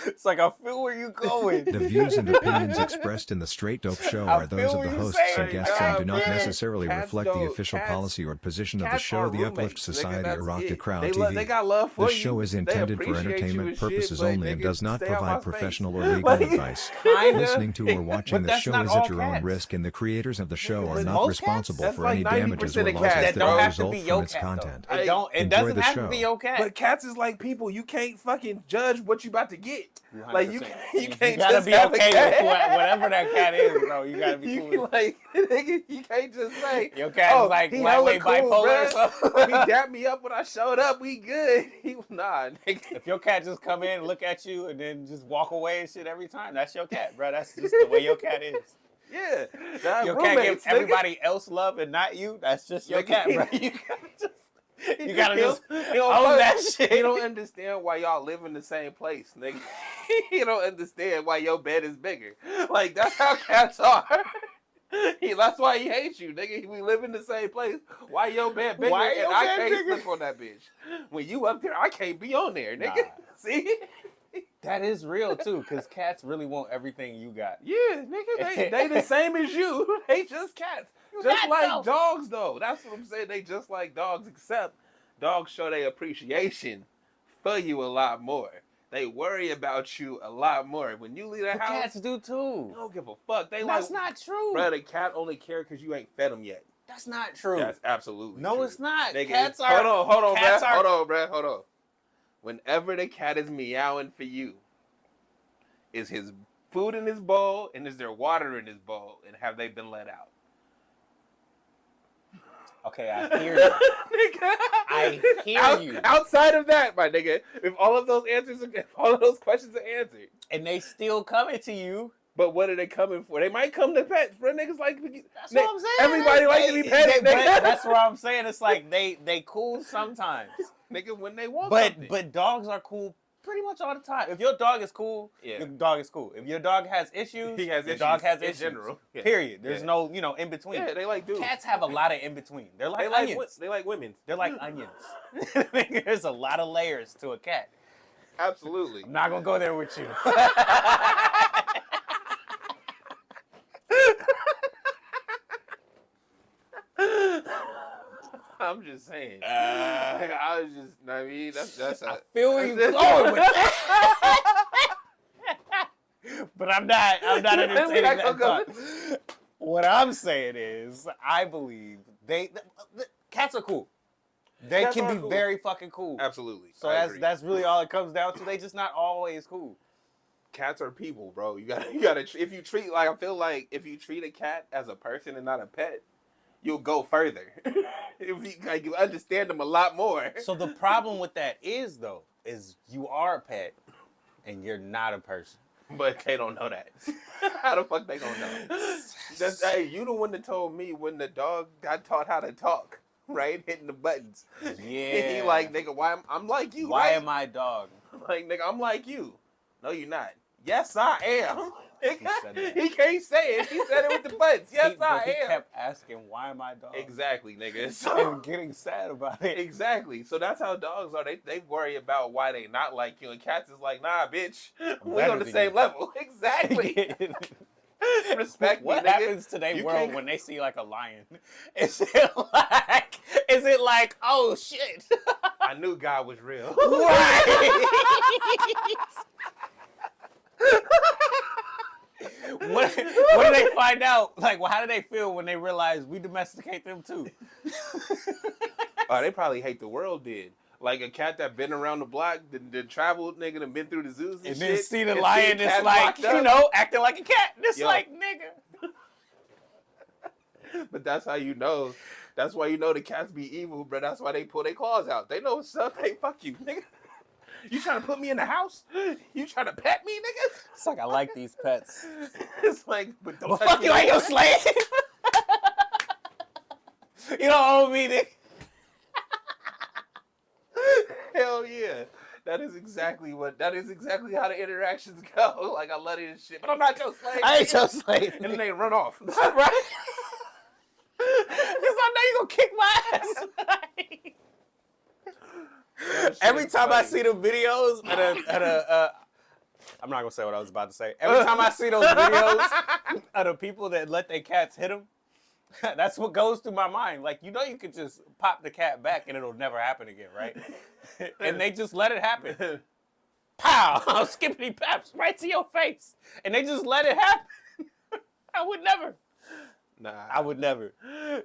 It's like, I feel where you're going. The views and opinions expressed in the Straight Dope Show I are those feel of the what you're hosts saying, and guests and do not man. necessarily Cats reflect the don't- official cats- policy or position of the Cats show, are the Uplift roommates, nigga, Society, that's or Rock the it. Crowd They TV. got love for This you. show is They intended for appreciate you entertainment and purposes shit, but only and nigga, does not stay out my provide space. professional or legal Like- advice. Kinda. Listening to or watching But the that's show not is at all your own cats. risk, and the creators of the show are With not most responsible cats, for that's any like damages 90% or of losses cats, that That don't may have to result be from your its cat, content. though. It Enjoy doesn't the have show. to be your cat. But cats is like people. You can't fucking judge what you about to get. Like you 100%. can't gotta just be have okay a cat. with whatever that cat is, bro. You gotta be cool. You with like nigga, you can't just say Your cat's like he hella lightweight bipolar or something. He dapped me up when I showed up. We good. He nah, nigga. If your cat just come in, look at you, and then just walk away and shit every time, that's your cat, bro. That's just the way your cat is. Yeah, that Your cat gives roommates, nigga. everybody else love and not you. That's just your Nigga, cat, bro. You gotta just He don't own fuck- that shit. He don't understand why y'all live in the same place, nigga. He don't understand why your bed is bigger. Like that's how cats are. That's why he hates you, nigga. We live in the same place. Why your bed bigger Why and your I bed can't bigger? sleep on that bitch? When you up there, I can't be on there, nigga. Nah. See? That is real too, because cats really want everything you got. Yeah, nigga, they the same as you. They just cats. Just cat like though. dogs, though. That's what I'm saying. They just like dogs, except dogs show their appreciation for you a lot more. They worry about you a lot more. When you leave the But house, cats do too. they don't give a fuck. They That's like, not true. bro, the cat only care because you ain't fed them yet. That's not true. That's absolutely No, true. it's not. Nigga, Cats are. hold on, cats bruh. are- Hold on. Whenever the cat is meowing for you, is his food in his bowl and is there water in his bowl and have they been let out? Okay, I hear you. Nigga. I hear you. Outside of that, my nigga, if all of those questions are answered, And they still coming to you. but what are they coming for? They might come to pets, bro. Niggas like That's what I'm saying. Everybody likes to be petted, But nigga. that's what I'm saying. It's like they cool sometimes. Nigga, when they want But something. but dogs are cool pretty much all the time. If your dog is cool, Yeah. your dog is cool. If your dog has issues, He has your issues dog has in issues. general. Yeah. Period. There's Yeah. no, in between. Yeah, they like dudes. Cats have a lot of in between. They're like They like onions. they like women. They're like onions. There's a lot of layers to a cat. Absolutely. I'm not gonna go there with you. I'm just saying. I was just, I mean, that's. I feel where you're going with that. But I'm not entertaining not that gonna thought. What I'm saying is, I believe the cats are cool. They Cats can are be cool. very fucking cool. Absolutely. So I agree. that's really all it comes down to. They just not always cool. Cats are people, bro. You gotta. If you treat I feel like if you treat a cat as a person and not a pet, you'll go further. If you understand them a lot more. So the problem with that is you are a pet and you're not a person. But they don't know that. How the fuck they gonna know? Hey, you the one that told me when the dog got taught how to talk, right? Hitting the buttons. Yeah. He like, nigga, why I'm like you, Why right? am I a dog? Like, nigga, I'm like you. No, you're not. Yes, I am. said that. He can't say it. He said it with the buttons. Yes, He I am. kept asking, why am I a dog? Exactly, nigga. So, And getting sad about it. exactly. So that's how dogs are. They worry about why they not like you. And cats is like, nah, bitch. We better on the than same you. level. Exactly. Respect What me, nigga. happens to their You world can't- when they see like a lion? Is it like, oh shit? I knew God was real. What do they find out? Like, well, how do they feel when they realize we domesticate them too? Oh, they probably hate the world, did. Like a cat that been around the block, that traveled, nigga, and been through the zoos and And shit. then see the and lion cats is like, locked up. acting like a cat. It's Yo. like, nigga. But that's how you know. That's why you know the cats be evil, bro. That's why they pull their claws out. They know what's up. Hey, fuck you, nigga. You trying to put me in the house? You trying to pet me, nigga? It's like, I like these pets. It's like, but don't Well, touch fuck me you, I ain't no your slave. You don't owe me, nigga. Hell yeah. That is exactly how the interactions go. Like, I love this shit, but I'm not your slave. I ain't your slave. And then they run off. Right? Because I know you gonna kick my ass. That shit Every is time I funny. see the videos I'm not gonna say what I was about to say. Every time I see those videos of the people that let their cats hit them, that's what goes through my mind. Like, you know, you could just pop the cat back and it'll never happen again, right? And they just let it happen. Pow! Skippity paps right to your face, and they just let it happen. I would never. Nah, I would never.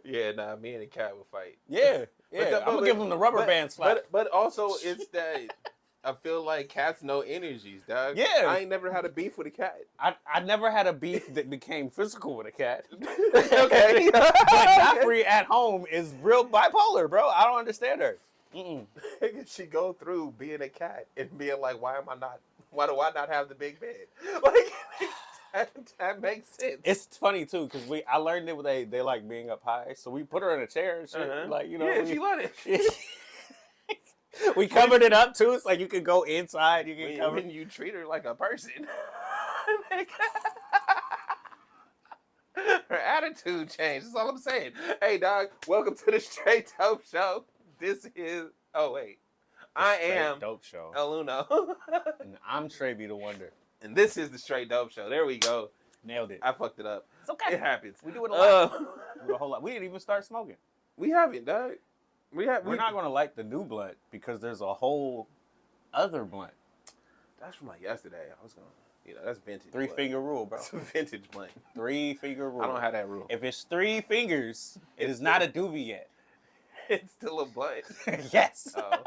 Yeah, nah. Me and the cat would fight. Yeah. I'm gonna give them the rubber band slap. But also, it's that I feel like cats know energies, dog. Yeah. I ain't never had a beef with a cat. I never had a beef that became physical with a cat. Okay. But Godfrey at home is real bipolar, bro. I don't understand her. She go through being a cat and being like, why do I not have the big bed? Like, that makes sense. It's funny too, because I learned it they like being up high, so we put her in a chair and shit. Like, you know, yeah, she let it. We covered it up too. It's like you can go inside. You can cover. When you treat her like a person. Her attitude changed. That's all I'm saying. Hey, dog, welcome to the Straight Dope Show. This is. Oh wait, I am Dope Show. El Uno. And I'm Trey the Wonder. And this is the Straight Dope Show. There we go. Nailed it. I fucked it up. It's okay. It happens. We do it a lot. We do a whole lot. We didn't even start smoking. We haven't, dog. We're not going to light the new blunt because there's a whole other blunt. That's from like yesterday. I was going to, that's vintage. Three-finger rule, bro. It's a vintage blunt. 3-finger rule. I don't have that rule. If it's 3 fingers, it is not a doobie yet. It's still a blunt. Yes. Oh.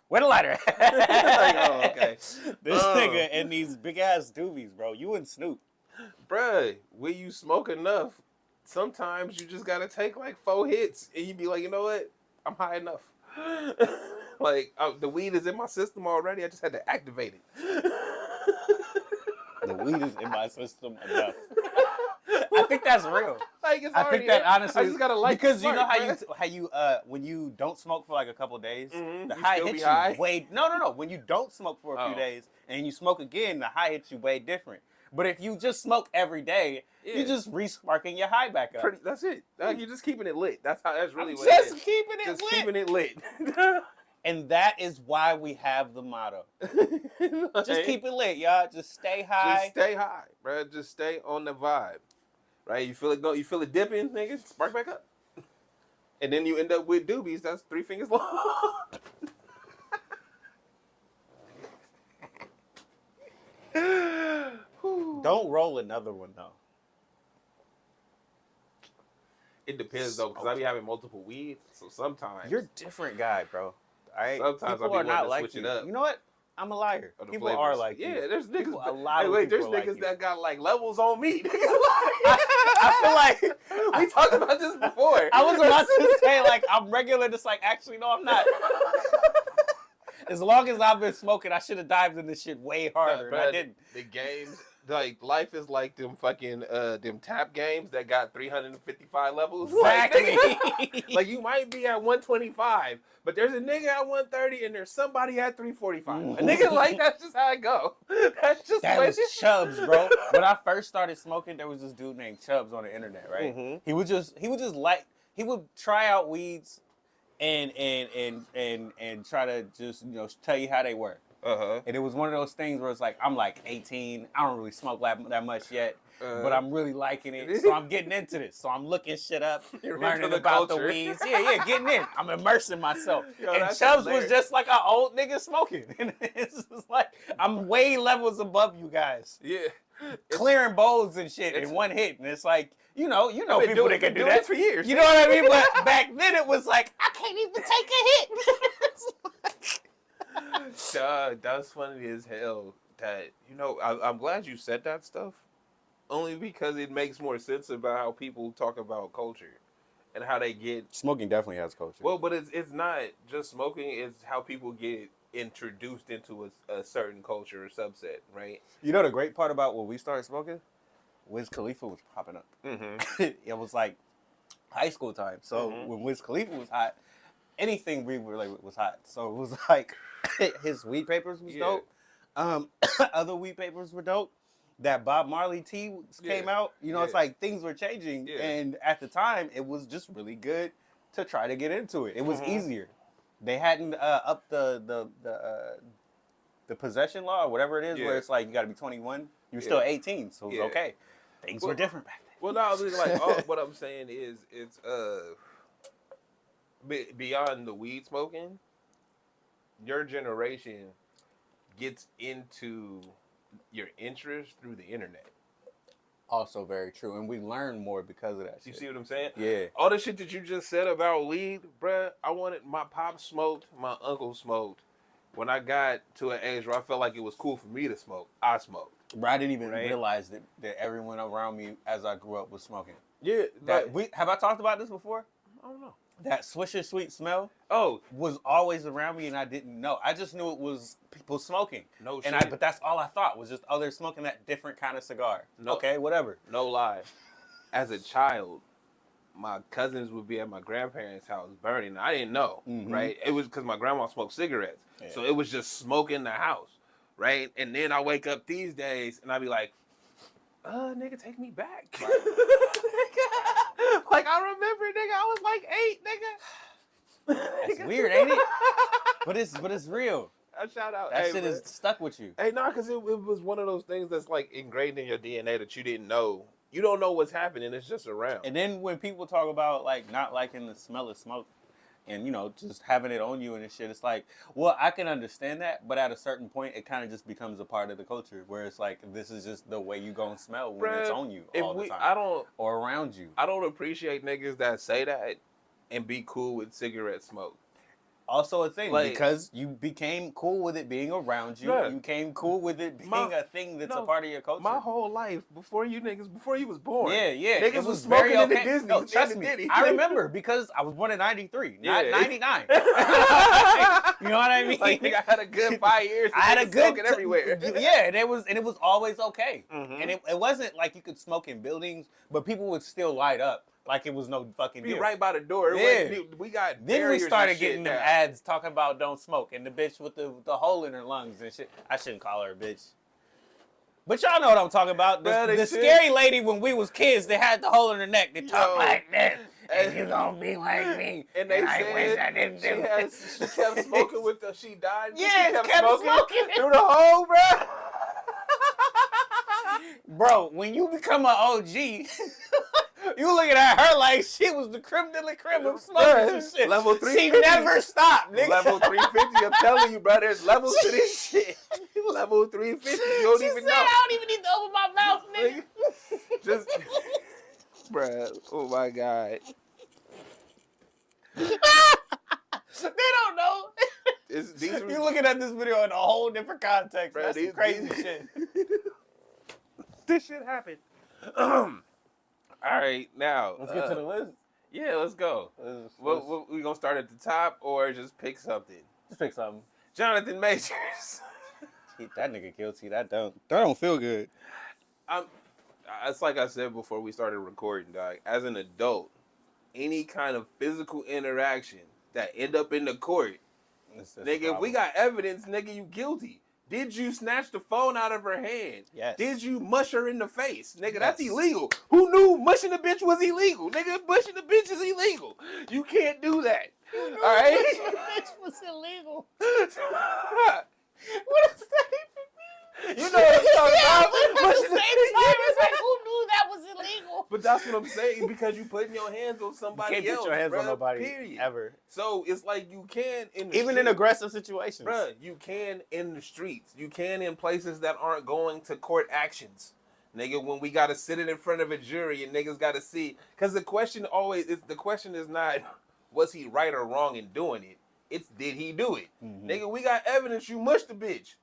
Where the lighter? Oh, okay. This nigga and these big ass doobies, bro. You and Snoop. Bruh, when you smoke enough, sometimes you just gotta take like 4 hits and you be like, you know what? I'm high enough. Like, the weed is in my system already. I just had to activate it. The weed is in my system enough. I think that's real. Like, it's I think that honestly, I just gotta like because you know spark, how you when you don't smoke for like a couple of days, the you high still hits be you high? way. No. When you don't smoke for a few days and you smoke again, the high hits you way different. But if you just smoke every day, you're just re-sparking your high back up. That's it. You're just keeping it lit. That's really what just it is. keeping it Just lit. keeping it lit. And that is why we have the motto. Just keep it lit, y'all. Just stay high. Just stay high, bro. Just stay on the vibe. Right? You feel it go. You feel it dipping, nigga. Spark back up. And then you end up with doobies. That's 3 fingers long. Don't roll another one though. It depends though, because I be having multiple weeds. So sometimes You're a different guy, bro. Sometimes people I be are not wanting to like switch you. it up. You know what? I'm a liar. Of the People flavors. are like you. Yeah, there's niggas. A lot of there's people niggas like you. that got like levels on me. I feel like we talked about this before. I was about to say like I'm regular. Just like actually no, I'm not. As long as I've been smoking, I should have dived in this shit way harder. And I didn't. The games, like life is like them fucking them tap games that got 355 levels. Exactly. Like you might be at 125, but there's a nigga at 130 and there's somebody at 345. A nigga like that's just how I go. That's just that the way was Chubbs, bro. When I first started smoking, there was this dude named Chubbs on the internet, right? Mhm. He would try out weeds and try to just tell you how they work. And it was one of those things where it's like I'm like 18, I don't really smoke that much yet, but I'm really liking it, so I'm getting into this. So I'm looking shit up, learning about the weeds. Yeah, getting in. I'm immersing myself. And Chubbs was just like an old nigga smoking, and it's just like I'm way levels above you guys. Yeah. Clearing bowls and shit in one hit, and it's like you know people that can do doing that it for years. You know what I mean? But back then it was like I can't even take a hit. That's funny as hell. That I'm glad you said that stuff, only because it makes more sense about how people talk about culture and how they get Smoking definitely has culture. well, but it's not just smoking; it's how people get introduced into a certain culture or subset, right? You know the great part about when we started smoking, Wiz Khalifa was popping up. Mm-hmm. It was like high school time. So when Wiz Khalifa was hot, anything weed related was hot. So it was like his weed papers was dope. Other weed papers were dope. That Bob Marley tea came out. It's like things were changing, and at the time it was just really good to try to get into it. It was easier. They hadn't upped the the possession law or whatever it is, where it's like you got to be 21. You're still 18, so it's okay. Things were different back then. Well, no, like all, what I'm saying is it's beyond the weed smoking. Your generation gets into your interest through the internet. Also very true, and we learn more because of that shit. You see what I'm saying? Yeah. All the shit that you just said about weed, bruh, my pop smoked, my uncle smoked. When I got to an age where I felt like it was cool for me to smoke, I smoked. Bro, I didn't even realize that everyone around me as I grew up was smoking. Yeah. Have I talked about this before? I don't know. That Swisher Sweet smell was always around me, and I didn't know. I just knew it was people smoking. No shit. But that's all I thought was just, they're smoking that different kind of cigar. No, okay, whatever. No lie. As a child, my cousins would be at my grandparents' house burning. I didn't know, right? It was because my grandma smoked cigarettes. Yeah. So it was just smoke in the house, right? And then I wake up these days, and I be like, nigga, take me back. Like, I remember, nigga, I was like 8, nigga. That's weird, ain't it? But it's real. A shout out. That shit is stuck with you. Hey, no, because it was one of those things that's like ingrained in your DNA that you didn't know. You don't know what's happening. It's just around. And then when people talk about, like, not liking the smell of smoke and, just having it on you and shit, it's like, well, I can understand that, but at a certain point, it kind of just becomes a part of the culture where it's like, this is just the way you gonna smell when it's on you all the time. Or around you. I don't appreciate niggas that say that and be cool with cigarette smoke. Also a thing, because you became cool with it being around you. You became cool with it being a thing that's a part of your culture. My whole life, before you was born. Yeah. Niggas was smoking in the Disney. No, trust me. I remember because I was born in 93, not 99. You know what I mean? Like, nigga, I had a good 5 years. I had a good everywhere. Yeah, and it was always okay. And it wasn't like you could smoke in buildings, but people would still light up. Like it was no fucking deal. Be right by the door. Yeah. We got then we started getting them ads talking about don't smoke and the bitch with the hole in her lungs and shit. I shouldn't call her a bitch. But y'all know what I'm talking about. The scary lady when we was kids that had the hole in her neck that talked like this. And you gonna be like me. And they I wish I didn't do it. She kept smoking with the, she died. Yeah, she kept smoking through the hole, bro, when you become an OG... You looking at her like she was the creme de la creme of smoking and shit. Level 350. She never stopped, nigga. Level 350, I'm telling you, bro. There's levels to this shit. Level 350, you don't even know. I don't even need to open my mouth, nigga. Just, bruh, oh my God. They don't know. You're looking at this video in a whole different context. Bruh, that's crazy shit. This shit happened. All right, now. Let's get to the list. Yeah, let's go. We gonna start at the top or just pick something? Just pick something. Jonathan Majors. That nigga guilty. That don't feel good. It's like I said before we started recording, dog. As an adult, any kind of physical interaction that end up in the court, nigga, if we got evidence, nigga, you guilty. Did you snatch the phone out of her hand? Yes. Did you mush her in the face? Nigga, that's illegal. Who knew mushing the bitch was illegal? Nigga, mushing the bitch is illegal. You can't do that. All right? Mushing the bitch was illegal. What does that even mean? You know what I'm talking about? But at the same time, it's like, who knew that was illegal? But that's what I'm saying, because you putting your hands on somebody else. You can't put your hands on nobody, period. ever. So it's like you can in aggressive situations. Bruh, you can in the streets. You can in places that aren't going to court actions. Nigga, when we got to sit it in front of a jury and niggas got to see. Because the question is not, was he right or wrong in doing it? It's, did he do it? Mm-hmm. Nigga, we got evidence you mushed the bitch.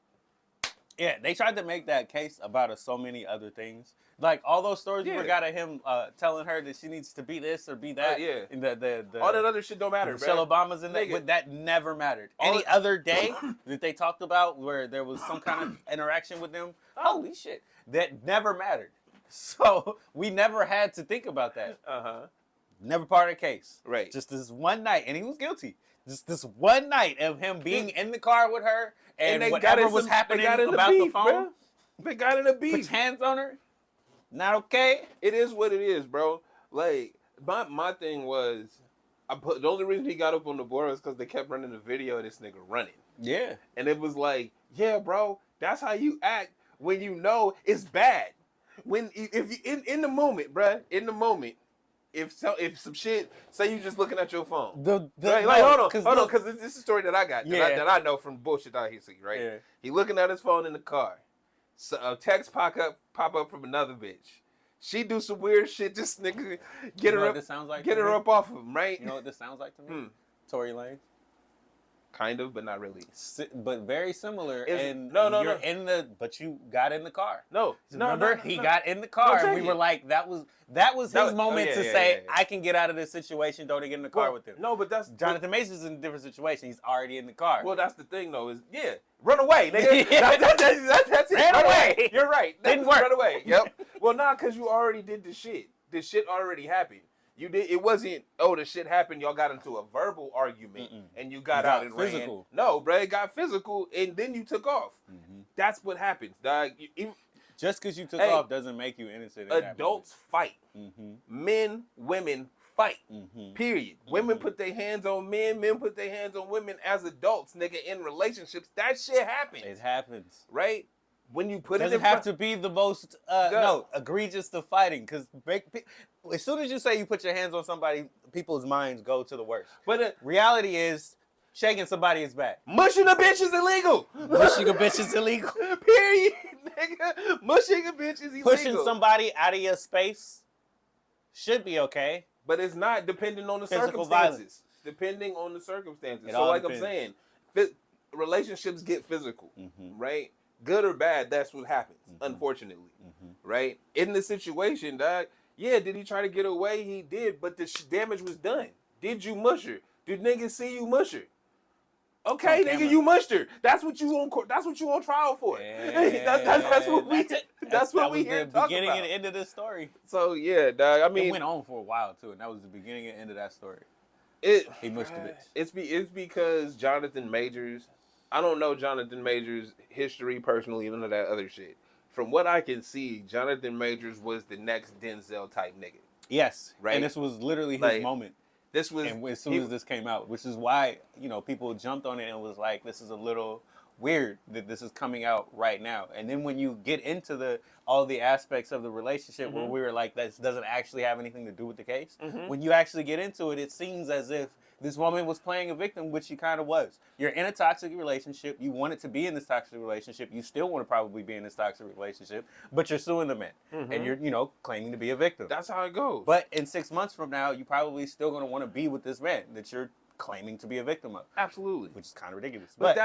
Yeah, they tried to make that case about so many other things. Like, all those stories we got of him telling her that she needs to be this or be that. Yeah. And the all that other shit don't matter, Michelle Obama's in that. But that never mattered. Any other day that they talked about where there was some kind of interaction with them, holy shit, that never mattered. So we never had to think about that. Uh-huh. Never part of the case. Right. Just this one night. And he was guilty. Just this one night of him being in the car with her and whatever was happening about the phone. Bro. They got in a beef. Puts hands on her. Not okay. It is what it is, bro. Like, my thing was, The only reason he got up on the board was because they kept running the video of this nigga running. Yeah. And it was like, yeah, bro, that's how you act when you know it's bad. If you in the moment, bruh, in the moment, if some shit, say you just looking at your phone. Right? Like, hold on, because this is a story that I got, that I know from bullshit I hear, right? Yeah. He looking at his phone in the car. So a text pop up from another bitch. She do some weird shit. This nigga get her up. This sounds like get her up off of him, right? You know what this sounds like to me? Tory Lanez. Kind of, but not really. But very similar. But you got in the car. Remember, he got in the car, and we were like, that was his moment to say, I can get out of this situation. Don't get in the car with him. No, but that's Jonathan Mason's in a different situation. He's already in the car. Well, that's the thing, though. Is run away, nigga. That's it. Run away. You're right. Didn't work. Run away. Yep. Well, because you already did the shit. The shit already happened. You did. It wasn't. Oh, the shit happened. Y'all got into a verbal argument, and you got out and physical. Ran. No, bro, it got physical, and then you took off. Mm-hmm. That's what happens, dog. Just because you took off doesn't make you innocent. Adults fight. Mm-hmm. Men, women fight. Mm-hmm. Period. Mm-hmm. Women put their hands on men. Men put their hands on women as adults, nigga. In relationships, that shit happens. It happens, right? When you put doesn't have to be the most egregious to fighting, because as soon as you say you put your hands on somebody, people's minds go to the worst. But reality is, shaking somebody is bad. Mushing a bitch is illegal. Mushing a bitch is illegal. Period, nigga. Mushing a bitch is illegal. Pushing somebody out of your space should be okay, but it's not, depending on the circumstances. Violence. Depending on the circumstances. So, like depends. I'm saying, relationships get physical, right? Good or bad, that's what happens, unfortunately, right? In the situation, dog, did he try to get away? He did, but the damage was done. Did you mush her? Did niggas see you mush her? Okay, nigga, you mushed her. That's what you on. That's what you on trial for. That's what we. That's what we here talking about. Beginning and end of this story. So yeah, dog. I mean, it went on for a while too, and that was the beginning and end of that story. He mushed the bitch. It's because Jonathan Majors. I don't know Jonathan Majors' history personally, none of that other shit. From what I can see, Jonathan Majors was the next Denzel type nigga. Yes, right. And this was literally his moment. This was, and as soon as this came out, which is why people jumped on it and was like, "This is a little weird that this is coming out right now." And then when you get into all the aspects of the relationship, where we were like, "This doesn't actually have anything to do with the case," when you actually get into it, it seems as if this woman was playing a victim, which she kind of was. You're in a toxic relationship. You wanted to be in this toxic relationship. You still want to probably be in this toxic relationship, but you're suing the man. And you're, claiming to be a victim. That's how it goes. But in 6 months from now, you probably still going to want to be with this man that you're claiming to be a victim of. Absolutely. Which is kind of ridiculous. But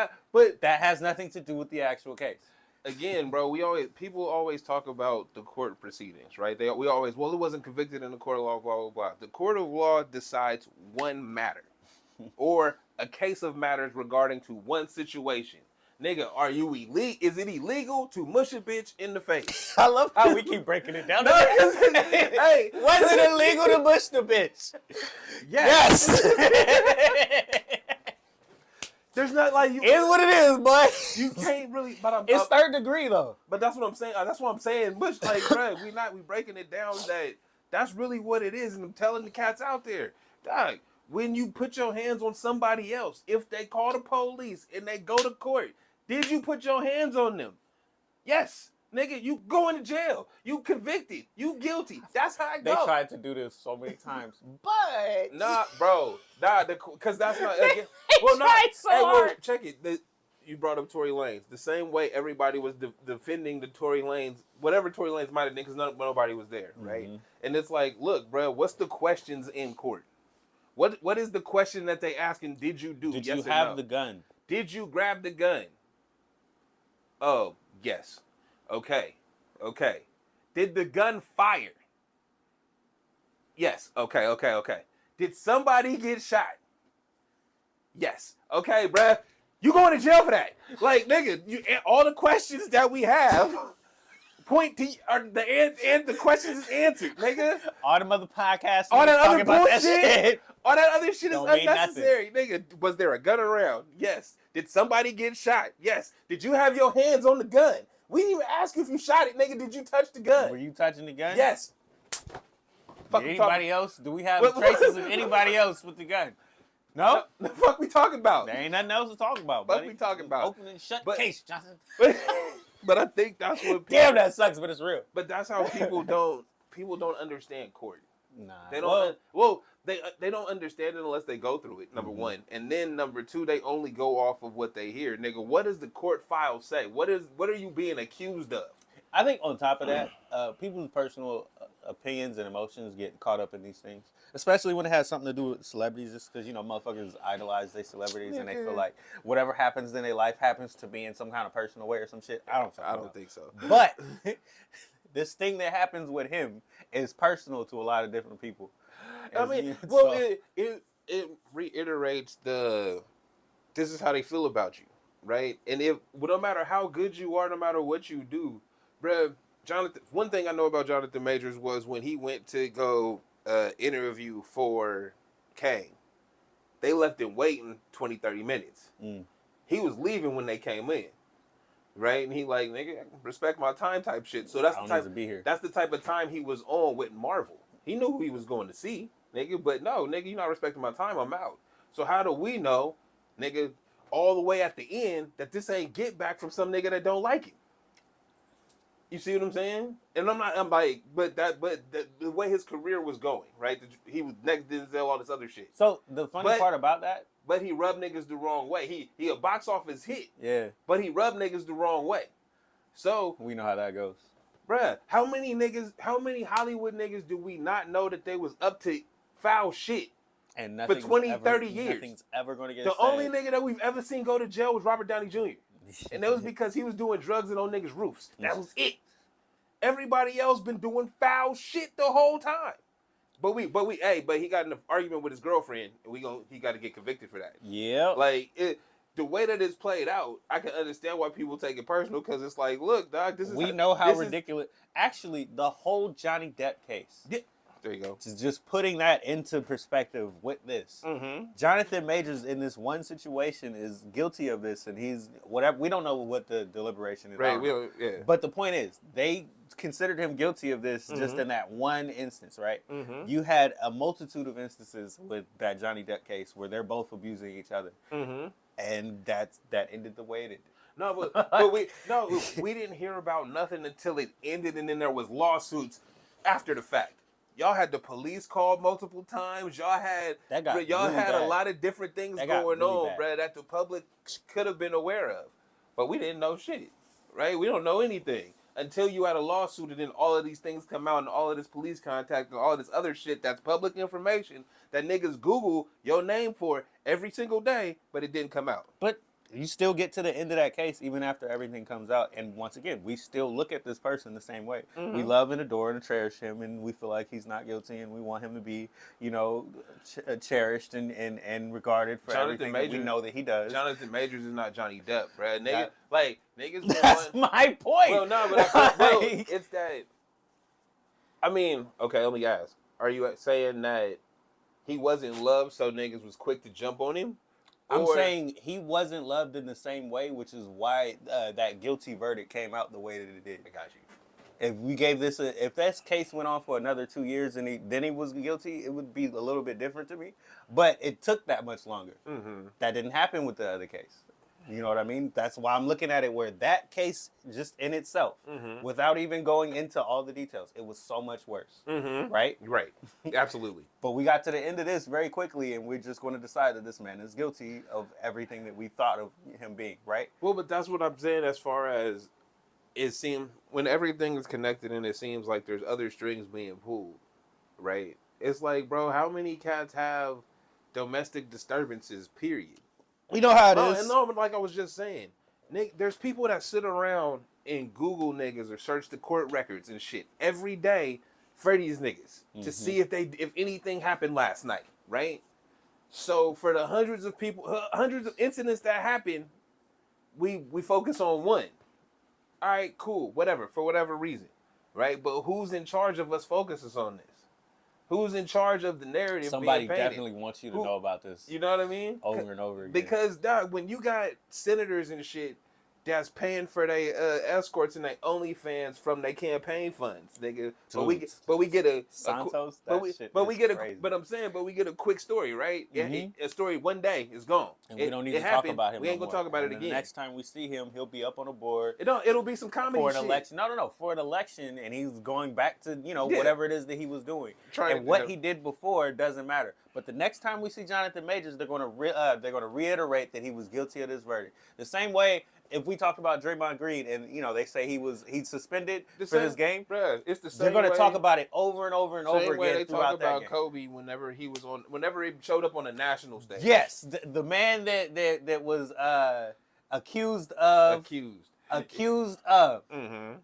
that has nothing to do with the actual case. Again, bro, people always talk about the court proceedings, right? It wasn't convicted in the court of law, blah, blah, blah. The court of law decides one matter or a case of matters regarding to one situation. Nigga, are you illegal? Is it illegal to mush a bitch in the face? I love how we keep breaking it down. Hey, was it illegal to mush the bitch? Yes. There's not like you. It's what it is, boy. You can't really. But it's third degree though. But that's what I'm saying. That's what I'm saying. Mush, like, bro, we breaking it down that's really what it is, and I'm telling the cats out there, dog. When you put your hands on somebody else, if they call the police and they go to court, did you put your hands on them? Yes. Nigga, you going to jail. You convicted. You guilty. That's how it goes. They tried to do this so many times. But nah, bro. Because that's not again. Hard. Check it. You brought up Tory Lanez. The same way everybody was defending the Tory Lanez, whatever Tory Lanez might have done, because nobody was there, right? And it's like, look, bro, what's the questions in court? What is the question that they asking? Did you do? Did yes you or have no? the gun? Did you grab the gun? Oh, yes. Okay. Did the gun fire? Yes. Okay. Did somebody get shot? Yes. Okay, bruh. You going to jail for that? Like, nigga, all the questions that we have point to the questions is answered, nigga. All the other podcasts, all that other bullshit, all that other shit is unnecessary, nigga. Was there a gun around? Yes. Did somebody get shot? Yes. Did you have your hands on the gun? We didn't even ask you if you shot it, nigga. Did you touch the gun? Were you touching the gun? Yes. Fuck Anybody else? Do we have What- traces of anybody else with the gun? No? The fuck we talking about? There ain't nothing else to talk about, Fuck buddy. we talking about? Open and shut But- case, Johnson. But I think that's what people, Damn, that sucks, but it's real. But that's how people don't understand court. Nah. They don't. They don't understand it unless they go through it. Number one, and then number two, they only go off of what they hear. Nigga, what does the court file say? What are you being accused of? I think on top of that, people's personal opinions and emotions get caught up in these things, especially when it has something to do with celebrities. Just because motherfuckers idolize their celebrities and they feel like whatever happens in their life happens to be in some kind of personal way or some shit. I don't think so. But this thing that happens with him is personal to a lot of different people. I mean, well, it reiterates this is how they feel about you, right? And no matter how good you are, no matter what you do, bruh, Jonathan. One thing I know about Jonathan Majors was when he went to go interview for Kane, they left him waiting 20, 30 minutes. He was leaving when they came in, right? And he like, nigga, respect my time type shit. So that's the type of time he was on with Marvel. He knew who he was going to see, nigga, but no, nigga, you're not respecting my time, I'm out. So how do we know, nigga, all the way at the end that this ain't get back from some nigga that don't like him? You see what I'm saying? And I'm like, but the way his career was going, right? He was next Denzel, all this other shit. So the funny part about that, but he rubbed niggas the wrong way. He a box office hit. Yeah. But he rubbed niggas the wrong way. So we know how that goes. Bruh, how many Hollywood niggas do we not know that they was up to foul shit and for 20, 30 years? Nothing's ever going to get The only nigga that we've ever seen go to jail was Robert Downey Jr. And that was because he was doing drugs on niggas' roofs. That was it. Everybody else been doing foul shit the whole time. But he got in an argument with his girlfriend, and he got to get convicted for that. Yeah. Like the way that it's played out, I can understand why people take it personal because it's like, look, dog, this is. We know how ridiculous. Actually, the whole Johnny Depp case. Yeah. There you go. Just putting that into perspective with this. Mm-hmm. Jonathan Majors in this one situation is guilty of this, and he's whatever. We don't know what the deliberation is. Right. Yeah. But the point is, they considered him guilty of this just in that one instance, right? Mm-hmm. You had a multitude of instances with that Johnny Depp case where they're both abusing each other. Mm-hmm. And that ended the way it ended. No, we didn't hear about nothing until it ended, and then there was lawsuits after the fact. Y'all had the police called multiple times. Y'all had a lot of different things going on, bro, that the public could have been aware of, but we didn't know shit, right? We don't know anything until you had a lawsuit, and then all of these things come out, and all of this police contact, and all of this other shit that's public information that niggas Google your name for every single day, but it didn't come out. But you still get to the end of that case even after everything comes out, and once again, we still look at this person the same way. Mm-hmm. We love and adore and cherish him, and we feel like he's not guilty, and we want him to be, cherished and regarded for everything that we know that he does. Jonathan Majors is not Johnny Depp, bro. Niggas. That's my point. Well, no, but it's that. I mean, okay, let me ask: are you saying that he wasn't loved, so niggas was quick to jump on him? I'm saying he wasn't loved in the same way, which is why that guilty verdict came out the way that it did. I got you. If we gave if this case went on for another 2 years and then he was guilty, it would be a little bit different to me. But it took that much longer. Mm-hmm. That didn't happen with the other case. You know what I mean? That's why I'm looking at it where that case, just in itself, without even going into all the details, it was so much worse. Mm-hmm. Right? Right. Absolutely. But we got to the end of this very quickly, and we're just going to decide that this man is guilty of everything that we thought of him being, right? Well, but that's what I'm saying as far as it seems, when everything is connected and it seems like there's other strings being pulled, right? It's like, bro, how many cats have domestic disturbances, period? We know how it is. No, but like I was just saying, Nick, there's people that sit around and Google niggas or search the court records and shit every day for these niggas to see if anything happened last night, right? So for the hundreds of incidents that happen, we focus on one. All right, cool, whatever, for whatever reason, right? But who's in charge of us focuses on this? Who's in charge of the narrative? Somebody definitely wants you to know about this. You know what I mean? Over and over again. Because, dog, when you got senators and shit that's paying for their escorts and their OnlyFans from their campaign funds, nigga. Dude, But we get a Santos, but that we shit but we is get a crazy. but I'm saying but we get a quick story, right? A story one day is gone, and we don't need to happened. talk about him. We ain't no gonna more. talk about and it again. The next time we see him, he'll be up on the board. It'll be some comedy for an shit. election. No, for an election, and he's going back to whatever it is that he was doing. And what he did before doesn't matter. But the next time we see Jonathan Majors, they're going to reiterate that he was guilty of this verdict. The same way. If we talk about Draymond Green and they say he's suspended for this game, bruh, it's the same. They're going to talk about it over and over and over again. They talk about Kobe whenever he showed up on the national stage. Yes, the man that was accused of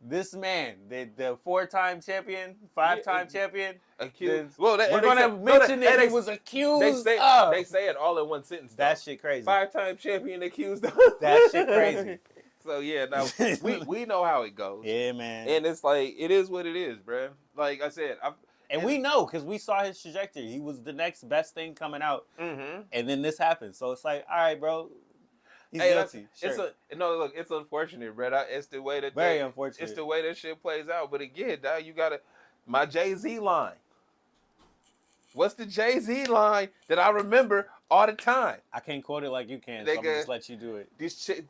this man, the 4-time champion, 5-time champion. Accused. We're going to mention that he was accused of. They say it all in one sentence. That shit crazy. 5-time champion accused of. That shit crazy. So yeah, now we know how it goes. Yeah, man. And it's like it is what it is, bro. Like I said, and we know because we saw his trajectory. He was the next best thing coming out, and then this happened. So it's like, all right, bro. He's guilty. Sure. Look, it's unfortunate, bro. It's the way that very unfortunate. It's the way that shit plays out. But again, dog, you gotta my Jay-Z line. What's the Jay-Z line that I remember all the time? I can't quote it like you can, so I'm gonna just let you do it.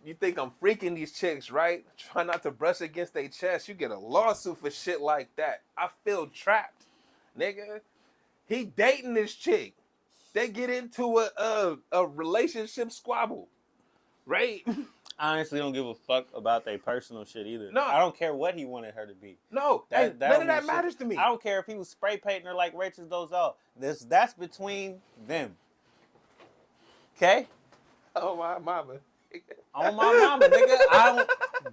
You think I'm freaking these chicks, right? Try not to brush against their chest. You get a lawsuit for shit like that. I feel trapped, nigga. He dating this chick. They get into a relationship squabble, right? I honestly don't give a fuck about their personal shit either. No. I don't care what he wanted her to be. No, none of that matters to me. I don't care if he was spray painting her like Rachel Dolezal. That's between them. Okay? Oh my mama. On my mama, nigga.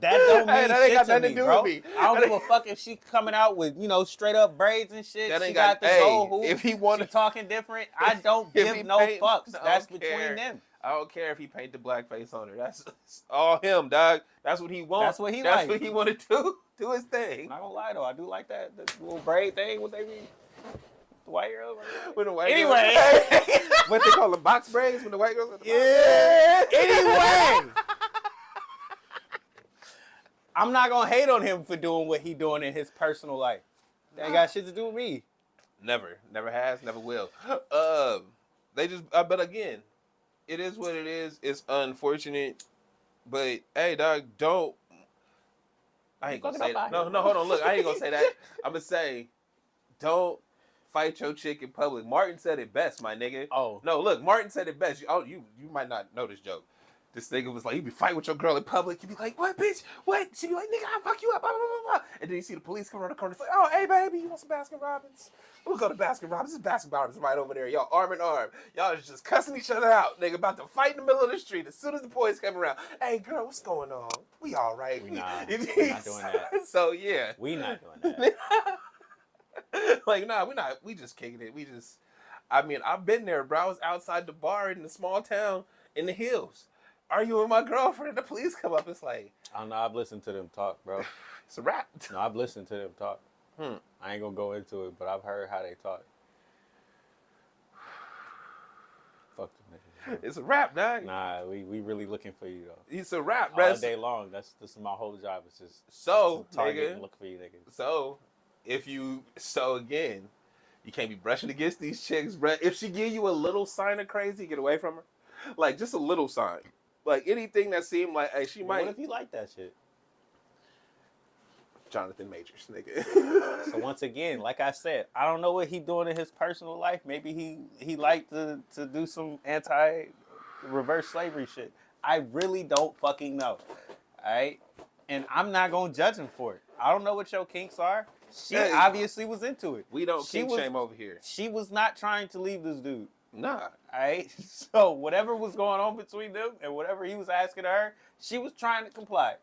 That don't mean that ain't shit got to nothing me, to do bro. with me. I don't give a fuck if she coming out with, straight up braids and shit. That she ain't got this whole hoop. If he wanted she talking different, I don't give no fucks. That's between them. I don't care if he paint the blackface on her. That's all him, dog. That's what he wants. That's what he That's like. what he want to do his thing. I'm not gonna lie though, I do like that little braid thing. What they mean? The white girl. When the white anyway, girls, what they call them, box braids? When the white girls. Yeah. Anyway, I'm not gonna hate on him for doing what he doing in his personal life. That ain't got shit to do with me. Never has, never will. But again, it is what it is. It's unfortunate, but hey, dog, don't. I ain't gonna say that. No, hold on. Look, I ain't gonna say that. I'm gonna say, don't fight your chick in public. Martin said it best, my nigga. Oh no, look, Martin said it best. You might not know this joke. This nigga was like, you be fighting with your girl in public. You be like, what, bitch? What? She be like, nigga, I'll fuck you up. Blah, blah, blah, blah. And then you see the police come around the corner. It's like, oh, hey, baby, you want some Baskin Robbins? We'll go to Baskin Robbins. This Baskin Robbins right over there. Y'all arm in arm. Y'all is just cussing each other out. Nigga, about to fight in the middle of the street. As soon as the boys come around, hey, girl, what's going on? We all right. We're not doing that. So, yeah. We not doing that. Like, nah, we just kicking it. I've been there, bro. I was outside the bar in the small town in the hills. Arguing with my girlfriend and the police come up. It's like, I don't know. I've listened to them talk, bro. It's a wrap. No, I've listened to them talk. I ain't gonna go into it, but I've heard how they talk. Fuck them niggas. It's a wrap, dog. Nah, we really looking for you though. It's a wrap, bro. All day long. This is my whole job. It's just to target nigga, and look for you niggas. So again, you can't be brushing against these chicks, bro. If she give you a little sign of crazy, get away from her. Like just a little sign. Like anything that seemed like, hey, she might. What if you like that shit? Jonathan Majors, nigga. So once again, like I said, I don't know what he doing in his personal life. Maybe he liked to do some anti-reverse slavery shit. I really don't fucking know. All right? And I'm not going to judge him for it. I don't know what your kinks are. She obviously was into it. We don't kink shame over here. She was not trying to leave this dude. Nah. All right? So whatever was going on between them and whatever he was asking her, she was trying to comply.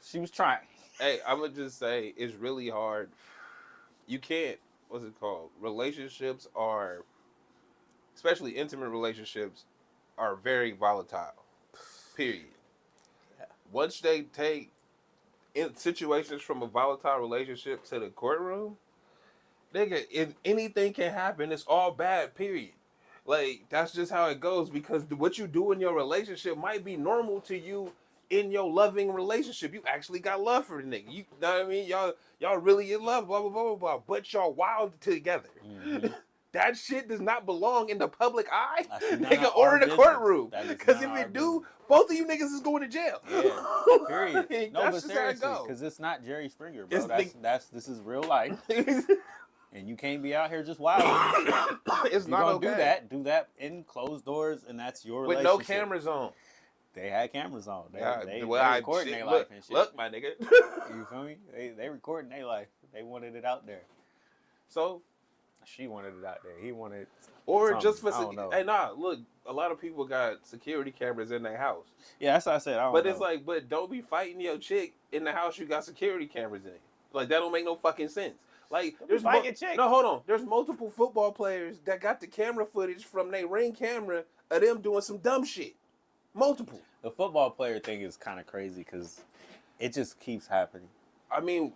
She was trying. Hey, I'm going to just say it's really hard. You can't, what's it called? Relationships are, especially intimate relationships, are very volatile. Period. Yeah. Once they take in situations from a volatile relationship to the courtroom, nigga, if anything can happen, it's all bad, period. Like, that's just how it goes because what you do in your relationship might be normal to you in your loving relationship. You actually got love for the nigga. You know what I mean? Y'all really in love, blah, blah, blah, blah, blah. But y'all wild together. Mm-hmm. That shit does not belong in the public eye, nigga, or in the courtroom. Because if it do, both of you niggas is going to jail. Yeah, period. No, that's but just how it seriously, go. because it's not Jerry Springer, bro. This is real life. And you can't be out here just wild. It's not okay. Do that in closed doors, and that's your with relationship. no cameras on. They had cameras on. They recording their life and shit. Look, my nigga. You feel me? They recording their life. They wanted it out there. So she wanted it out there. He wanted, or something. just for. Hey, nah. Look, a lot of people got security cameras in their house. Yeah, that's what I said. But it's like, but don't be fighting your chick in the house. You got security cameras in. Like that don't make no fucking sense. Like there's no, hold on. There's multiple football players that got the camera footage from their ring camera of them doing some dumb shit. Multiple. The football player thing is kind of crazy because it just keeps happening. I mean,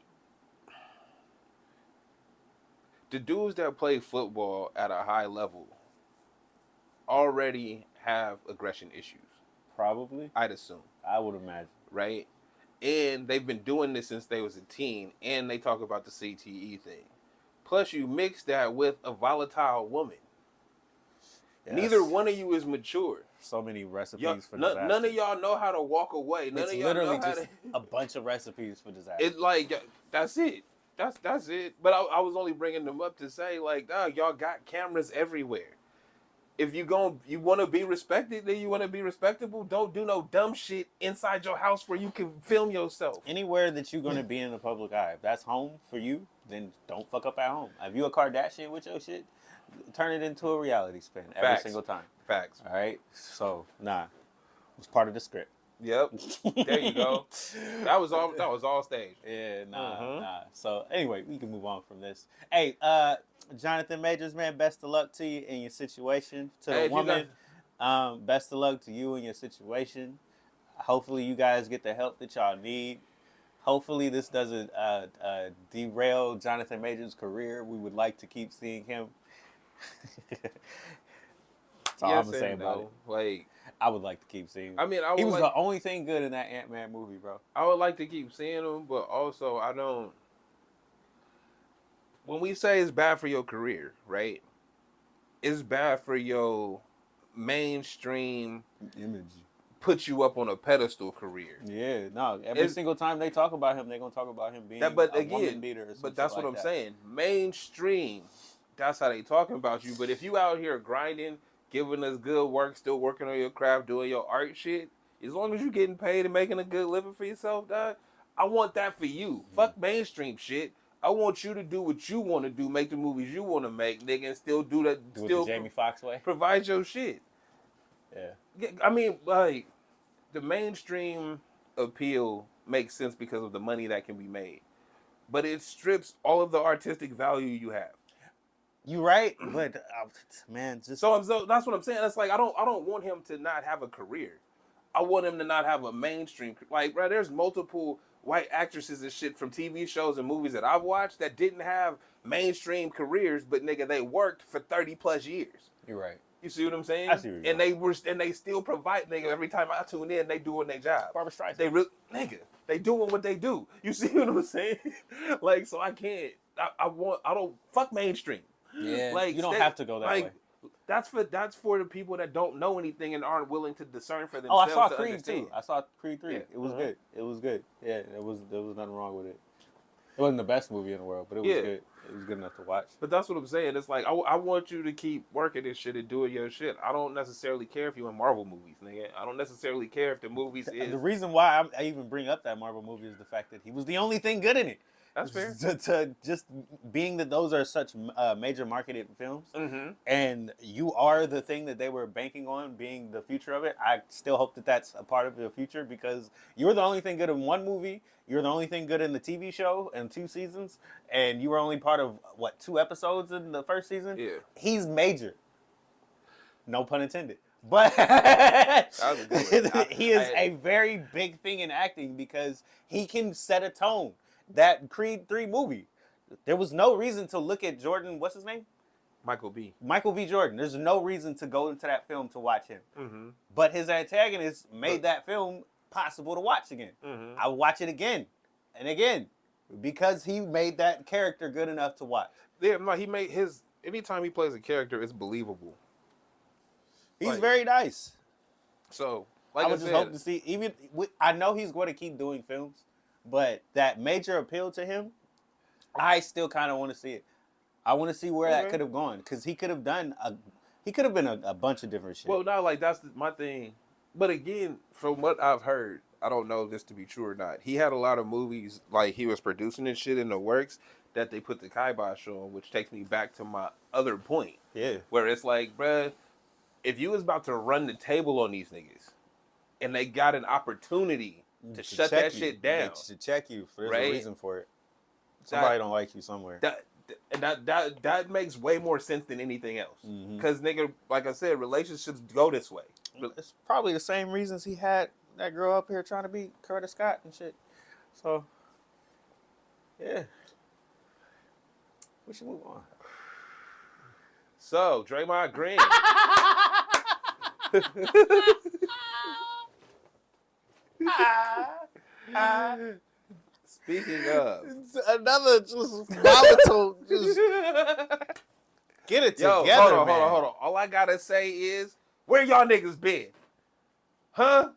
the dudes that play football at a high level already have aggression issues. Probably. I'd assume. I would imagine. Right? And they've been doing this since they was a teen, and they talk about the CTE thing. Plus, you mix that with a volatile woman. Yes. Neither one of you is mature. So many recipes for disaster. None of y'all know how to walk away. It's literally just a bunch of recipes for disaster. It's like, that's it. That's it. But I was only bringing them up to say, like, dog, y'all got cameras everywhere. If you want to be respected, then you want to be respectable. Don't do no dumb shit inside your house where you can film yourself. Anywhere that you're going to be in the public eye. If that's home for you, then don't fuck up at home. If you a Kardashian with your shit, turn it into a reality spin every single time. Facts. All right? So, nah. It was part of the script. Yep. There you go. That was all staged. Yeah, nah. So, anyway, we can move on from this. Hey, Jonathan Majors, man, best of luck to you in your situation. To the woman, best of luck to you in your situation. Hopefully you guys get the help that y'all need. Hopefully this doesn't derail Jonathan Majors' career. We would like to keep seeing him. That's all I'm going to say about it. Like, I would like to keep seeing him. I mean, he was the only thing good in that Ant-Man movie, bro. I would like to keep seeing him, but also I don't... When we say it's bad for your career, right? It's bad for your mainstream image. Put you up on a pedestal career. Yeah, no. Every single time they talk about him, they're going to talk about him being woman beater or something. But that's what I'm saying. Mainstream, that's how they talking about you. But if you out here grinding, giving us good work, still working on your craft, doing your art shit, as long as you getting paid and making a good living for yourself, dog, I want that for you. Mm-hmm. Fuck mainstream shit. I want you to do what you want to do, make the movies you want to make, nigga, and still do that. Do it the Jamie Foxx way. Provide your shit. Yeah. I mean, like, the mainstream appeal makes sense because of the money that can be made, but it strips all of the artistic value you have. You right, but man, just so that's what I'm saying. It's like I don't want him to not have a career. I want him to not have a mainstream. Like, bro, there's multiple white actresses and shit from TV shows and movies that I've watched that didn't have mainstream careers, but nigga, they worked for 30 plus years. You're right. You see what I'm saying? I see what you're saying. They still provide, nigga. Every time I tune in, they doing their job. Barbra Streisand. They doing what they do. You see what I'm saying? Like, so I can't. I don't fuck mainstream. Yeah. Like, you don't have to go that way. That's for the people that don't know anything and aren't willing to discern for themselves. Oh, I saw Creed too. I saw Creed 3. Yeah. It was good. It was good. Yeah, there was nothing wrong with it. It wasn't the best movie in the world, but it was good. It was good enough to watch. But that's what I'm saying. It's like, I want you to keep working this shit and doing your shit. I don't necessarily care if you're in Marvel movies, nigga. I don't necessarily care if the movies is... The reason why I even bring up that Marvel movie is the fact that he was the only thing good in it. That's fair. To just being that those are such major marketed films, mm-hmm. and you are the thing that they were banking on being the future of it. I still hope that that's a part of the future because you're the only thing good in one movie. You're the only thing good in the TV show in 2 seasons, and you were only part of 2 episodes in the first season. Yeah, he's major. No pun intended. But he is a very big thing in acting because he can set a tone. That Creed 3 movie, there was no reason to look at Jordan, what's his name? Michael B. Jordan. There's no reason to go into that film to watch him. Mm-hmm. But his antagonist made that film possible to watch again. Mm-hmm. I would watch it again and again because he made that character good enough to watch. Yeah, no, he made his. Anytime he plays a character, it's believable. He's very nice. So, I would just hope to see. I know he's going to keep doing films, but that major appeal to him, I still kind of want to see it. I want to see where that could have gone because he could have been a bunch of different shit. Well, not like that's my thing. But again, from what I've heard, I don't know if this to be true or not. He had a lot of movies like he was producing and shit in the works that they put the kibosh on, which takes me back to my other point. Yeah, where it's like, bruh, if you was about to run the table on these niggas, and they got an opportunity to shut that shit down, to check you, there's a reason for it. Somebody don't like you somewhere. That makes way more sense than anything else. Because nigga, like I said, relationships go this way. It's probably the same reasons he had that girl up here trying to be Curtis Scott and shit. So, yeah, we should move on. So, Draymond Green. Speaking of, another just volatile, just get it together, hold man. on. All I gotta say is, where y'all niggas been? Huh?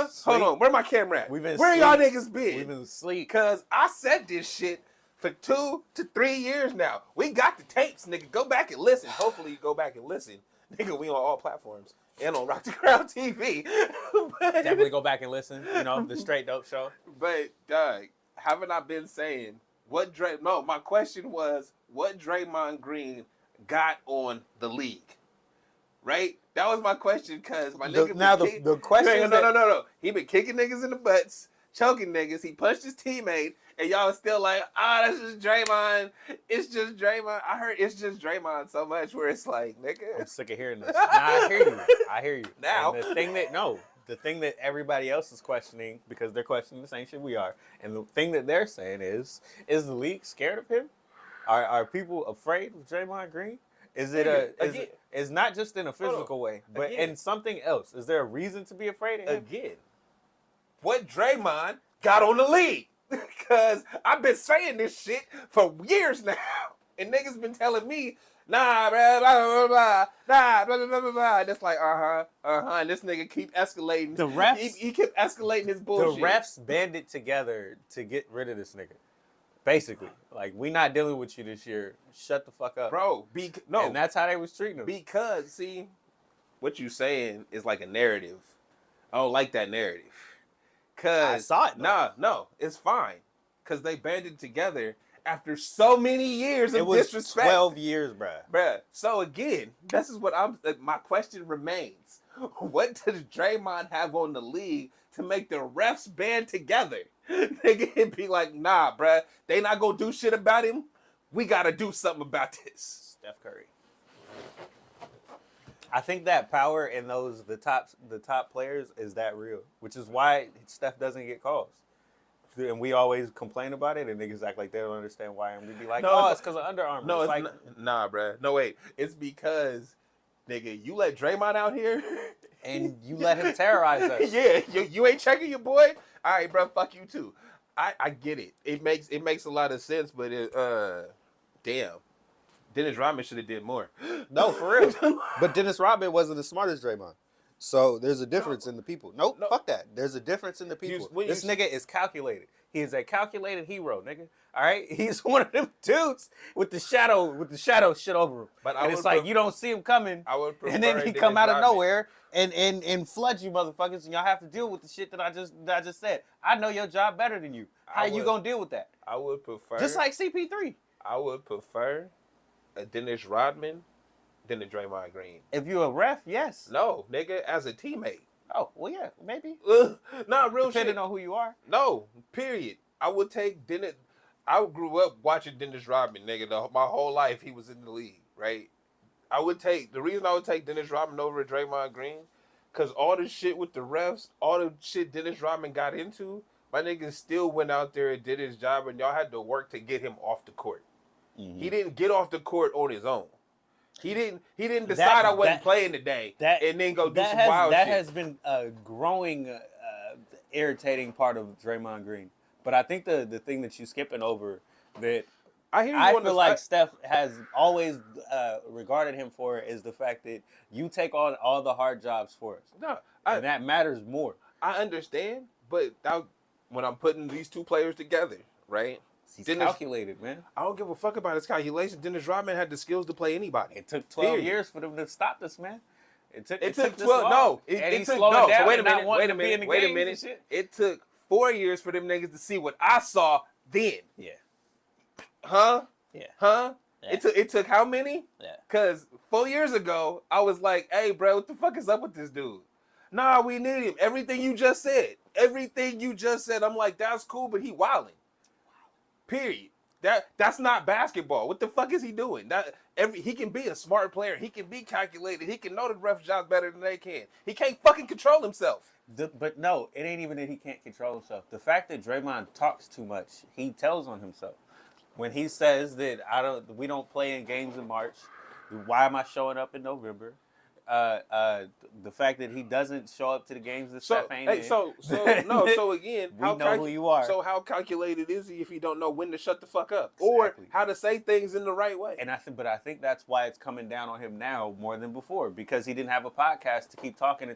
Sleep. Hold on, where my camera at? Where y'all niggas been? We've been asleep. Cause I said this shit for 2 to 3 years now. We got the tapes, nigga. Go back and listen. Hopefully you go back and listen. Nigga, we on all platforms. And on Rock the Crowd TV. Definitely go back and listen. You know, the Straight Dope Show. But, Doug, haven't I been saying, my question was, what Draymond Green got on the league? Right? That was my question, because my nigga... Now, the question No. He been kicking niggas in the butts, choking niggas. He punched his teammate, and y'all still like, that's just Draymond. It's just Draymond. I heard it's just Draymond so much where it's like, nigga. I'm sick of hearing this. Nah, I hear you. Now. And the thing that everybody else is questioning, because they're questioning the same shit we are, and the thing that they're saying is the league scared of him? Are people afraid of Draymond Green? Is it it's not just in a physical way, but in something else? Is there a reason to be afraid of him? Again, what Draymond got on the league? Because I've been saying this shit for years now. And niggas been telling me, nah, blah, blah, blah, blah, nah, blah, blah, blah, blah. And it's like, and this nigga keep escalating. The refs, he kept escalating his bullshit. The refs banded together to get rid of this nigga. Basically. Like, we not dealing with you this year. Shut the fuck up. Bro, no. And that's how they was treating him. Because, see, what you saying is like a narrative. I don't like that narrative. Cause I saw it. Though. No, it's fine. Because they banded together after so many years of disrespect. 12 years, bruh. So again, this is what my question remains. What does Draymond have on the league to make the refs band together? They can be like, nah, bruh, they not gonna do shit about him. We gotta do something about this. Steph Curry. I think that power in the top players is that real, which is why Steph doesn't get calls. And we always complain about it, and niggas act like they don't understand why, and we be like, it's because of Under Armour. No, it's like, nah, bruh. No, wait. It's because, nigga, you let Draymond out here, and you let him terrorize us. Yeah, you ain't checking your boy. All right, bro. Fuck you too. I get it. It makes a lot of sense, but damn. Dennis Rodman should have did more. No, for real. But Dennis Rodman wasn't as smart as Draymond. So there's a difference in the people. Nope, fuck that. There's a difference in the people. This nigga is calculated. He is a calculated hero, nigga. All right? He's one of them dudes with the shadow shit over him. And it's like you don't see him coming. I would prefer and then he come out of nowhere and flood you motherfuckers, and y'all have to deal with the shit that I just said. I know your job better than you. How you gonna deal with that? I would prefer, just like CP3. I would prefer a Dennis Rodman than a Draymond Green. If you're a ref, yes. No, nigga, as a teammate. Oh, well, yeah, maybe. Not real shit. Depending on who you are. No, period. I would take Dennis. I grew up watching Dennis Rodman, nigga. My whole life he was in the league, right? The reason I would take Dennis Rodman over Draymond Green, because all the shit with the refs, all the shit Dennis Rodman got into, my nigga still went out there and did his job, and y'all had to work to get him off the court. Mm-hmm. He didn't get off the court on his own. He didn't decide I wasn't playing today and then go do some wild shit. That has been growing irritating part of Draymond Green. But I think the thing that you skipping over that I hear you. I feel like Steph has always regarded him for is the fact that you take on all the hard jobs for us. No, and that matters more. I understand, but when I'm putting these two players together, right? He's calculated, man. I don't give a fuck about his calculation. Dennis Rodman had the skills to play anybody. It took 12 years for them to stop this, man. It took 12. No, it took no. So wait a minute. It took 4 years for them niggas to see what I saw then. Yeah. Huh? Yeah. Huh? Yeah. It took how many? Yeah. Because 4 years ago, I was like, hey, bro, what the fuck is up with this dude? Nah, we need him. Everything you just said. I'm like, that's cool, but he wilding. Period. That's not basketball. What the fuck is he doing? He can be a smart player. He can be calculated. He can know the ref jobs better than they can. He can't fucking control himself. But no, it ain't even that he can't control himself. The fact that Draymond talks too much, he tells on himself. When he says that we don't play in games in March, why am I showing up in November? The fact that he doesn't show up to the games that Steph ain't in. So again, we know who you are. So how calculated is he if you don't know when to shut the fuck up or how to say things in the right way? And I think that's why it's coming down on him now more than before, because he didn't have a podcast to keep talking.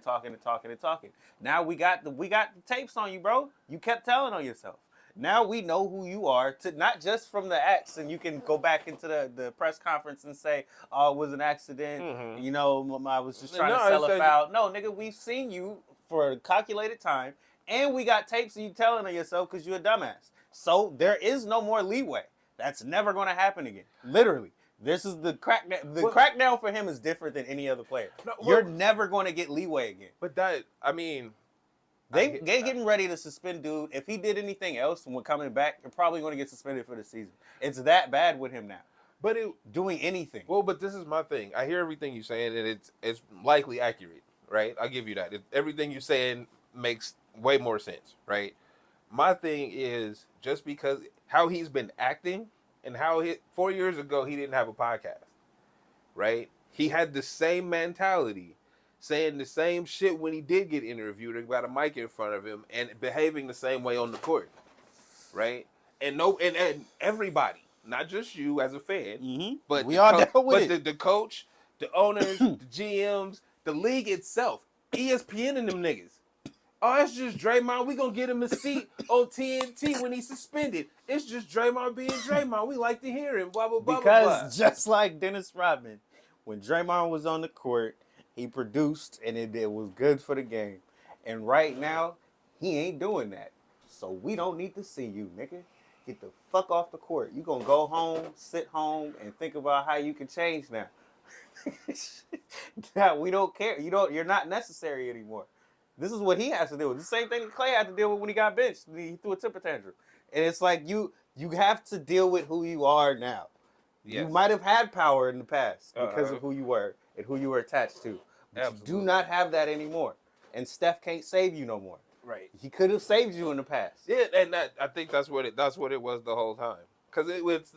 Now we got the tapes on you, bro. You kept telling on yourself. Now we know who you are, not just from the acts, and you can go back into the press conference and say, oh, it was an accident. Mm-hmm. You know, I was just trying to sell a foul. No, nigga, we've seen you for a calculated time, and we got tapes of you telling on yourself because you're a dumbass. So there is no more leeway. That's never going to happen again. Literally. This is the crackdown. The crackdown for him is different than any other player. You're never going to get leeway again. But They getting ready to suspend dude. If he did anything else when coming back, they're probably going to get suspended for the season. It's that bad with him now. But doing anything. Well, but this is my thing. I hear everything you're saying, and it's likely accurate, right? I'll give you that. Everything you're saying makes way more sense, right? My thing is just because how he's been acting and how 4 years ago he didn't have a podcast, right? He had the same mentality, saying the same shit when he did get interviewed and got a mic in front of him and behaving the same way on the court, right? And everybody, not just you as a fan, but we all dealt with it. The coach, the owners, the GMs, the league itself, ESPN and them niggas. Oh, it's just Draymond. We gonna get him a seat on TNT when he's suspended. It's just Draymond being Draymond. We like to hear him. Blah blah blah. Because just like Dennis Rodman, when Draymond was on the court, he produced, and it was good for the game. And right now, he ain't doing that. So we don't need to see you, nigga. Get the fuck off the court. You gonna go home, sit home, and think about how you can change now. Now we don't care. You're not necessary anymore. This is what he has to deal with. The same thing that Clay had to deal with when he got benched. He threw a temper tantrum. And it's like you have to deal with who you are now. Yes. You might have had power in the past because of who you were and who you were attached to. But you do not have that anymore. And Steph can't save you no more. Right. He could have saved you in the past. Yeah, and I think that's what it was the whole time. Because it was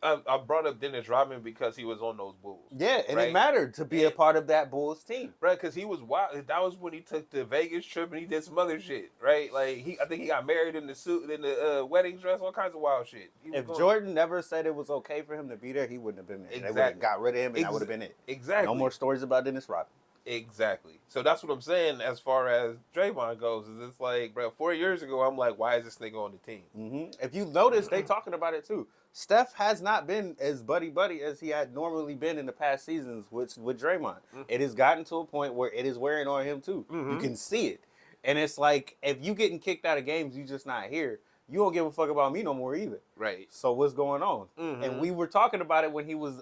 I brought up Dennis Rodman because he was on those Bulls. Yeah, and it mattered to be a part of that Bulls team. Right, because he was wild. That was when he took the Vegas trip and he did some other shit, right? Like, I think he got married in the suit, in the wedding dress, all kinds of wild shit. If Jordan never said it was okay for him to be there, he wouldn't have been there. Exactly. They would have got rid of him, and that would have been it. Exactly. No more stories about Dennis Rodman. Exactly. So that's what I'm saying as far as Draymond goes. Is it's like, bro, 4 years ago, I'm like, why is this nigga on the team? Mm-hmm. If you notice, they talking about it too. Steph has not been as buddy-buddy as he had normally been in the past seasons with Draymond. Mm-hmm. It has gotten to a point where it is wearing on him too. Mm-hmm. You can see it. And it's like, if you getting kicked out of games, you just not here. You don't give a fuck about me no more either. Right. So what's going on? Mm-hmm. And we were talking about it when he was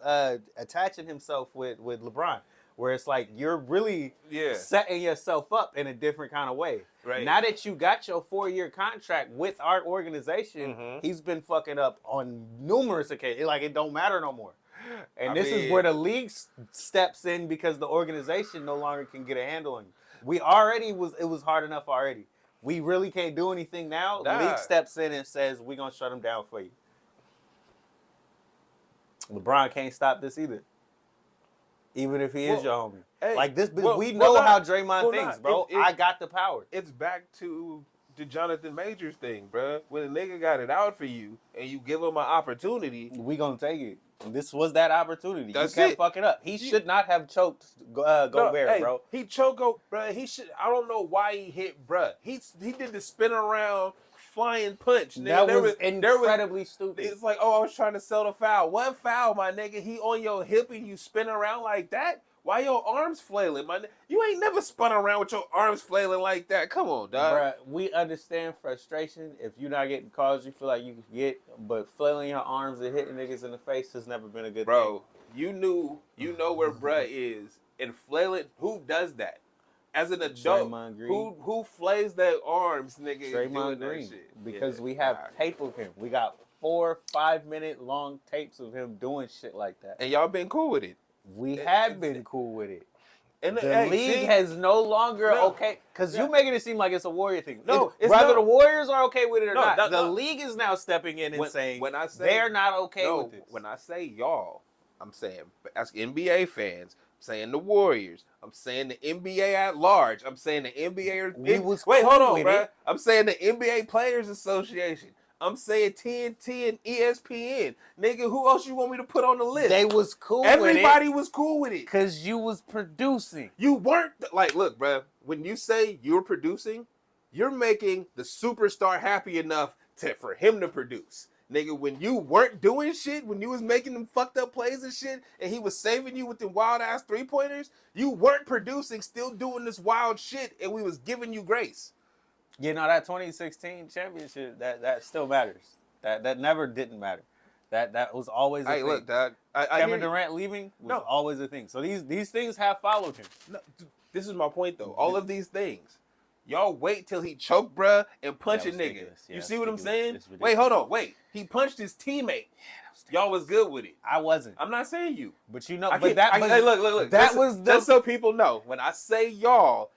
attaching himself with LeBron. Where it's like you're really setting yourself up in a different kind of way. Right. Now that you got your 4-year contract with our organization, he's been fucking up on numerous occasions. Like, it don't matter no more. And this is where the league steps in because the organization no longer can get a handle on you. It was hard enough already. We really can't do anything now. The league steps in and says, we're going to shut them down for you. LeBron can't stop this either. Even if he is your homie. Hey, Like this, we know how Draymond thinks, bro. It, I got the power. It's back to the Jonathan Majors thing, bro. When a nigga got it out for you and you give him an opportunity, we gonna take it. This was that opportunity. That's you kept it. fucking up. He should not have choked Gobert, bro. He choked bro. He should. I don't know why he hit, bro. He did the spin around flying punch. Nigga. That was incredibly stupid. It's like, oh, I was trying to sell the foul. What foul, my nigga? He on your hip and you spin around like that? Why your arms flailing, my nigga? You ain't never spun around with your arms flailing like that. Come on, dog. Bruh, we understand frustration if you're not getting calls you feel like you can get, but flailing your arms and hitting niggas in the face has never been a good thing. Bro, you know where bruh is. And flailing, who does that? As an adult, who flails their arms, nigga? Draymond Green. Because we have tape of him. We got 4 5-minute long tapes of him doing shit like that. And y'all been cool with it. We have been cool with it. And the league has no longer okay, because you making it seem like it's a Warrior thing. No, whether the Warriors are okay with it or not, the league is now stepping in and saying they're not okay with this. When I say y'all, I'm saying as NBA fans, I'm saying the Warriors, I'm saying the NBA at large, I'm saying the NBA. Wait, hold on, bro. I'm saying the NBA Players Association. I'm saying TNT and ESPN. Nigga, who else you want me to put on the list? They was cool Everybody was cool with it. Because you was producing. You weren't, like, look, bro, when you say you're producing, you're making the superstar happy enough for him to produce. Nigga, when you weren't doing shit, when you was making them fucked up plays and shit, and he was saving you with them wild-ass three-pointers, you weren't producing, still doing this wild shit, and we was giving you grace. You know, that 2016 championship, that still matters. That never didn't matter. That was always a thing. Look, dog. Kevin Durant leaving was always a thing. So these things have followed him. No, this is my point, though. All of these things. Y'all wait till he choke, bruh, and punch a nigga. You see what I'm saying? Wait, hold on. Wait. He punched his teammate. Y'all was good with it. I wasn't. I'm not saying you. But you know, look. That was just so people know. When I say y'all,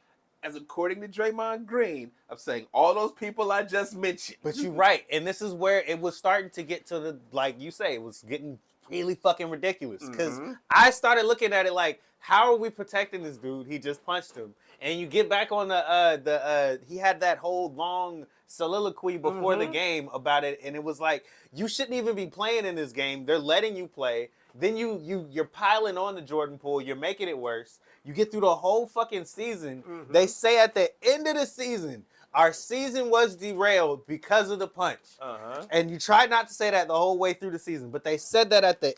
as according to Draymond Green, I'm saying all those people I just mentioned. But you're right. And this is where it was starting to get to the, like you say, it was getting really fucking ridiculous. Because I started looking at it like, how are we protecting this dude? He just punched him. And you get back on he had that whole long soliloquy before the game about it. And it was like, you shouldn't even be playing in this game. They're letting you play. Then you're piling on the Jordan Poole. You're making it worse. You get through the whole fucking season. They say at the end of the season, our season was derailed because of the punch. And you tried not to say that the whole way through the season, but they said that at the